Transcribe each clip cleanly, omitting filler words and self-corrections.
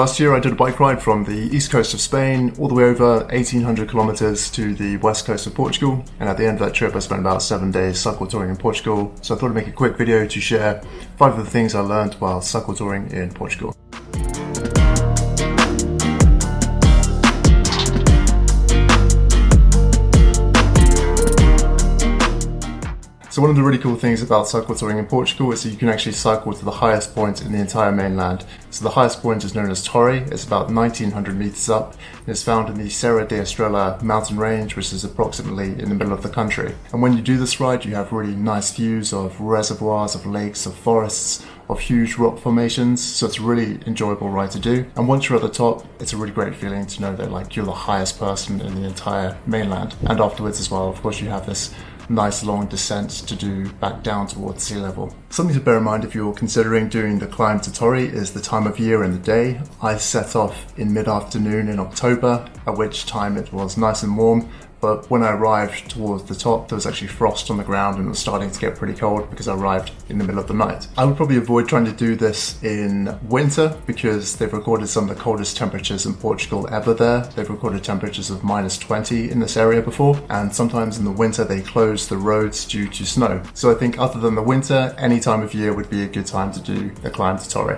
last year I did a bike ride from the east coast of Spain all the way over 1800 kilometers to the west coast of Portugal, and at the end of that trip I spent about 7 days cycle touring in Portugal. So I thought I'd make a quick video to share 5 of the things I learned while cycle touring in Portugal. So one of the really cool things about cycle touring in Portugal is that you can actually cycle to the highest point in the entire mainland. So the highest point is known as Torre. It's about 1900 meters up and is found in the Serra da Estrela mountain range, which is approximately in the middle of the country. And when you do this ride, you have really nice views of reservoirs, of lakes, of forests, of huge rock formations. So it's a really enjoyable ride to do. And once you're at the top, it's a really great feeling to know that you're the highest person in the entire mainland. And afterwards as well, of course, you have this nice long descent to do back down towards sea level. Something to bear in mind if you're considering doing the climb to Torre is the time of year and the day. I set off in mid-afternoon in October, at which time it was nice and warm. But when I arrived towards the top, there was actually frost on the ground and it was starting to get pretty cold because I arrived in the middle of the night. I would probably avoid trying to do this in winter because they've recorded some of the coldest temperatures in Portugal ever there. They've recorded temperatures of -20 in this area before, and sometimes in the winter they close the roads due to snow. So I think other than the winter, any time of year would be a good time to do the climb to Torre.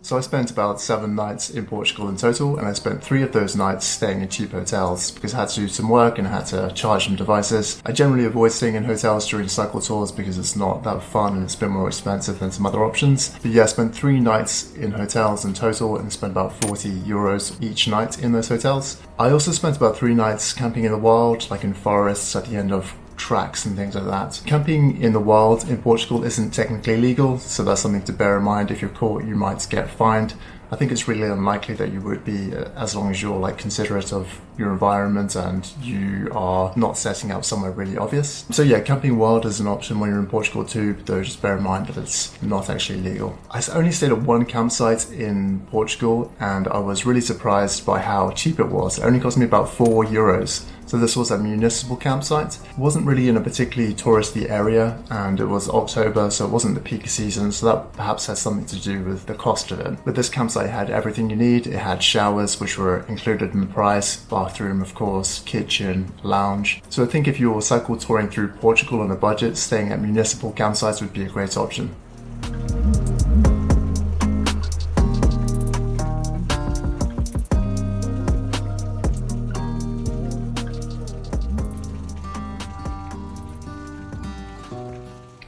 So I spent about 7 nights in Portugal in total, and I spent 3 of those nights staying in cheap hotels because I had to do some work and I had to charge some devices. I generally avoid staying in hotels during cycle tours because it's not that fun and it's a bit more expensive than some other options. But yeah, I spent 3 nights in hotels in total and spent about €40 each night in those hotels. I also spent about 3 nights camping in the wild, like in forests at the end of tracks and things like that. Camping in the wild in Portugal isn't technically legal, so that's something to bear in mind. If you're caught, you might get fined. I think it's really unlikely that you would be, as long as you're considerate of your environment and you are not setting up somewhere really obvious. So yeah, camping wild is an option when you're in Portugal too, though just bear in mind that it's not actually legal. I only stayed at 1 campsite in Portugal and I was really surprised by how cheap it was. It only cost me about €4. So this was a municipal campsite. It wasn't really in a particularly touristy area and it was October, so it wasn't the peak season, so that perhaps has something to do with the cost of it. But this campsite had everything you need. It had showers, which were included in the price, bathroom of course, kitchen, lounge. So I think if you're cycle touring through Portugal on a budget, staying at municipal campsites would be a great option.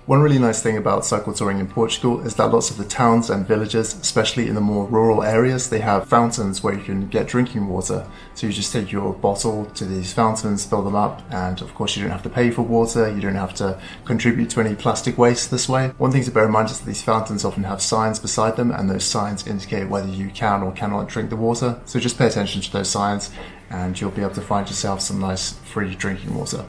One really nice thing about cycle touring in Portugal is that lots of the towns and villages, especially in the more rural areas, they have fountains where you can get drinking water. So you just take your bottle to these fountains, fill them up, and of course you don't have to pay for water, you don't have to contribute to any plastic waste this way. One thing to bear in mind is that these fountains often have signs beside them, and those signs indicate whether you can or cannot drink the water. So just pay attention to those signs and you'll be able to find yourself some nice free drinking water.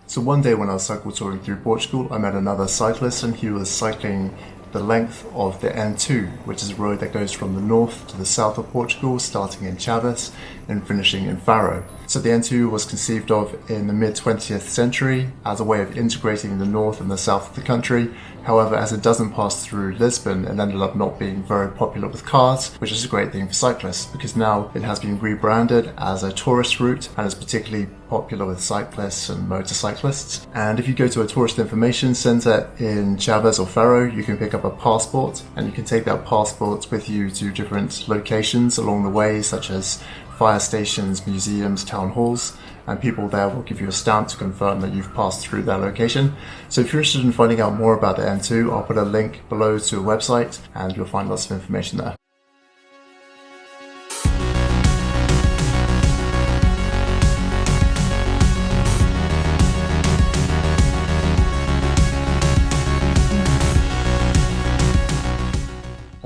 So one day when I was cycle touring through Portugal, I met another cyclist and he was cycling the length of the N2, which is a road that goes from the north to the south of Portugal, starting in Chaves and finishing in Faro. So the N2 was conceived of in the mid-20th century as a way of integrating the north and the south of the country. However, as it doesn't pass through Lisbon, it ended up not being very popular with cars, which is a great thing for cyclists because now it has been rebranded as a tourist route and is particularly popular with cyclists and motorcyclists. And if you go to a tourist information center in Chaves or Faro, you can pick up a passport and you can take that passport with you to different locations along the way, such as fire stations, museums, town halls, and people there will give you a stamp to confirm that you've passed through their location. So if you're interested in finding out more about the N2, I'll put a link below to a website and you'll find lots of information there.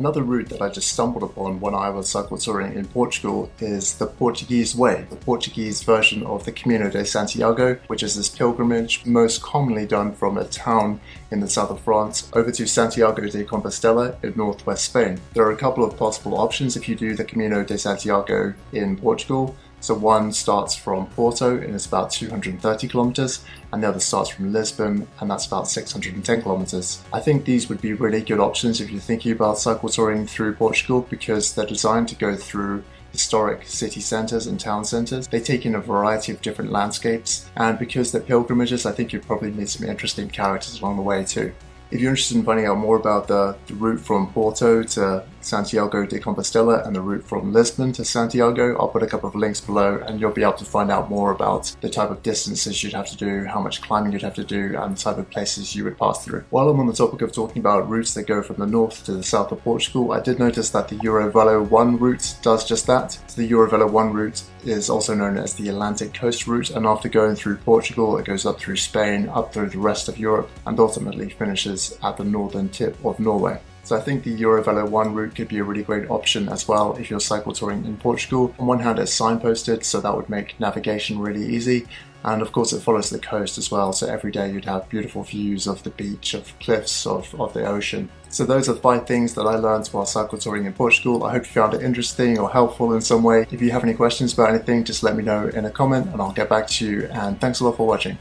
Another route that I just stumbled upon when I was cycle touring in Portugal is the Portuguese way, the Portuguese version of the Camino de Santiago, which is this pilgrimage most commonly done from a town in the south of France over to Santiago de Compostela in northwest Spain. There are a couple of possible options if you do the Camino de Santiago in Portugal. So one starts from Porto and it's about 230 kilometers, and the other starts from Lisbon and that's about 610 kilometers. I think these would be really good options if you're thinking about cycle touring through Portugal because they're designed to go through historic city centres and town centres. They take in a variety of different landscapes, and because they're pilgrimages, I think you'd probably meet some interesting characters along the way too. If you're interested in finding out more about the route from Porto to Santiago de Compostela and the route from Lisbon to Santiago, I'll put a couple of links below and you'll be able to find out more about the type of distances you'd have to do, how much climbing you'd have to do, and the type of places you would pass through. While I'm on the topic of talking about routes that go from the north to the south of Portugal, I did notice that the Eurovelo 1 route does just that. So the Eurovelo 1 route is also known as the Atlantic Coast route, and after going through Portugal, it goes up through Spain, up through the rest of Europe, and ultimately finishes at the northern tip of Norway. So I think the Eurovelo 1 route could be a really great option as well if you're cycle touring in Portugal. On one hand, it's signposted, so that would make navigation really easy. And of course it follows the coast as well, so every day you'd have beautiful views of the beach, of cliffs, of the ocean. So those are 5 things that I learned while cycle touring in Portugal. I hope you found it interesting or helpful in some way. If you have any questions about anything, just let me know in a comment and I'll get back to you. And thanks a lot for watching.